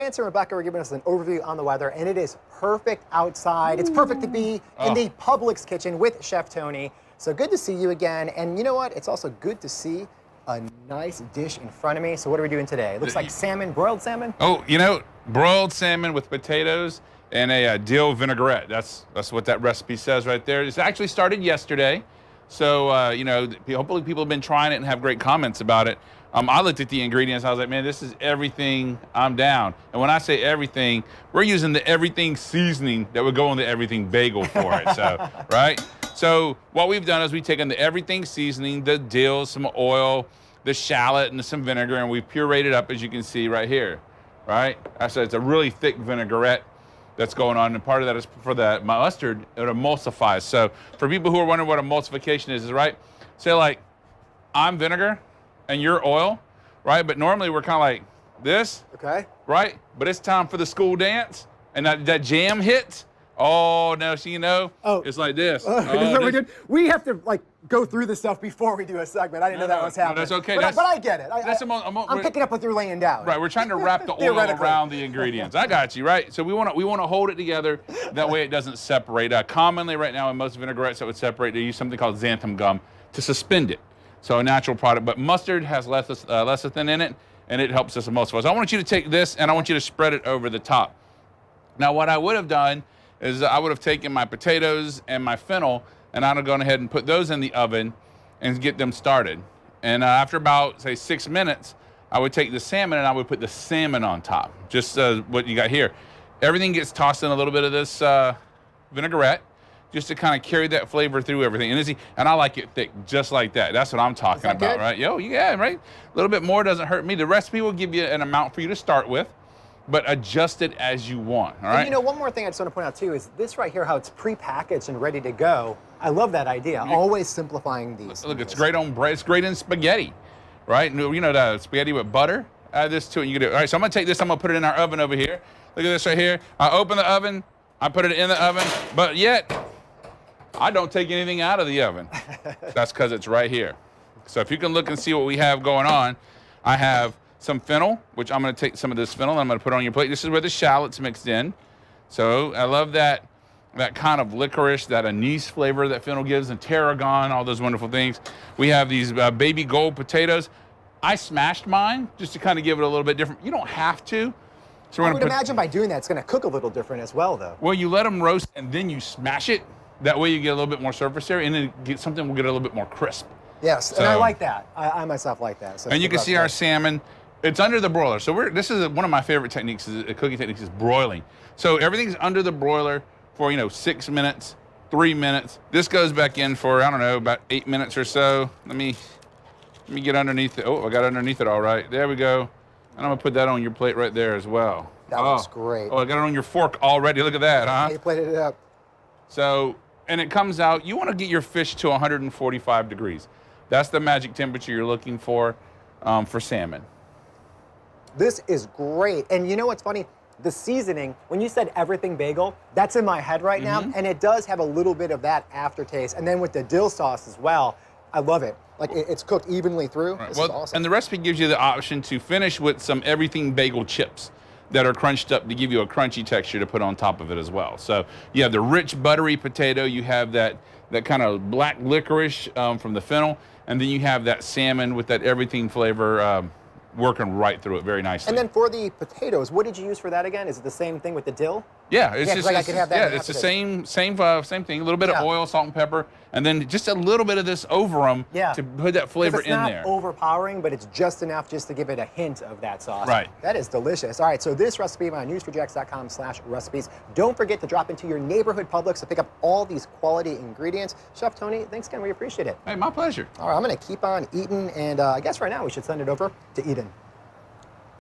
Lance and Rebecca are giving us an overview on the weather, and it is perfect outside. It's perfect to be in the Publix Kitchen with Chef Tony. So good to see you again. And you know what? It's also good to see a nice dish in front of me. So what are we doing today? It looks like salmon, broiled salmon. Oh, you know, broiled salmon with potatoes and a dill vinaigrette. That's what that recipe says right there. It's actually started yesterday. So, you know, hopefully people have been trying it and have great comments about it. I looked at the ingredients. I was like, man, this is everything. I'm down. And when I say everything, we're using the everything seasoning that would go on the everything bagel for it. So, right? So what we've done is we've taken the everything seasoning, the dill, some oil, the shallot, and some vinegar, and we've pureed it up, as you can see right here, right? I said it's a really thick vinaigrette that's going on, and part of that is for the mustard. It emulsifies. So for people who are wondering what emulsification is right? Say like, I'm vinegar and you're oil, right? But normally we're kind of like this, okay, right? But it's time for the school dance, and that jam hits. Oh, now so you know, it's like this. We have to like go through this stuff before we do a segment. I didn't know that was happening. No, that's okay. But I get it. I'm picking up what you're laying down. Right, we're trying to wrap the oil around the ingredients. I got you, right? So we want to hold it together. That way it doesn't separate. Commonly right now in most vinaigrettes that would separate, they use something called xanthan gum to suspend it. So a natural product, but mustard has lecithin in it, and it helps us emulsify. So I want you to take this, and I want you to spread it over the top. Now what I would have done is I would have taken my potatoes and my fennel, and I'd have gone ahead and put those in the oven and get them started. And after about, say, 6 minutes, I would take the salmon and I would put the salmon on top, just what you got here. Everything gets tossed in a little bit of this vinaigrette, just to kind of carry that flavor through everything. And I like it thick, just like that. That's what I'm talking about, right? Yo, yeah, right? A little bit more doesn't hurt me. The recipe will give you an amount for you to start with, but adjust it as you want, all right? And you know, one more thing I just want to point out too is this right here, how it's pre-packaged and ready to go. I love that idea, always simplifying these. Look, it's great on bread, it's great in spaghetti, right? You know, the spaghetti with butter, add this to it, and you can do it. All right, so I'm gonna take this, I'm gonna put it in our oven over here. Look at this right here. I open the oven, I put it in the oven, but yet, I don't take anything out of the oven. That's because it's right here. So if you can look and see what we have going on, I have some fennel, which I'm going to take some of this fennel and I'm going to put on your plate. This is where the shallot's mixed in. So I love that kind of licorice, that anise flavor that fennel gives, and tarragon, all those wonderful things. We have these baby gold potatoes. I smashed mine just to kind of give it a little bit different. You don't have to. So I would imagine by doing that, it's going to cook a little different as well, though. Well, you let them roast and then you smash it. That way you get a little bit more surface area, and then something will get a little bit more crisp. Yes, so, and I like that. I myself like that. So and you can see our salmon. It's under the broiler. So this is one of my favorite techniques, cooking techniques, is broiling. So everything's under the broiler for, 6 minutes, 3 minutes. This goes back in for, I don't know, about 8 minutes or so. Let me get underneath it. Oh, I got underneath it all right. There we go. And I'm gonna put that on your plate right there as well. That looks great. Oh, I got it on your fork already. Look at that, huh? You plated it up. So, and it comes out, you want to get your fish to 145 degrees. That's the magic temperature you're looking for salmon. This is great. And you know what's funny? The seasoning, when you said everything bagel, that's in my head right now, and it does have a little bit of that aftertaste. And then with the dill sauce as well, I love it. Like it's cooked evenly through. Right. This is awesome. And the recipe gives you the option to finish with some everything bagel chips that are crunched up to give you a crunchy texture to put on top of it as well. So you have the rich buttery potato, you have that kind of black licorice from the fennel, and then you have that salmon with that everything flavor working right through it very nicely. And then for the potatoes, what did you use for that again? Is it the same thing with the dill? Yeah, it's just like I could have that. Yeah, it's the same thing. A little bit of oil, salt, and pepper, and then just a little bit of this over them to put that flavor in there. It's not overpowering, but it's just enough just to give it a hint of that sauce. Right. That is delicious. All right, so this recipe on news4jax.com/recipes. Don't forget to drop into your neighborhood Publix to pick up all these quality ingredients. Chef Tony, thanks again. We appreciate it. Hey, my pleasure. All right, I'm going to keep on eating, and I guess right now we should send it over to Eden.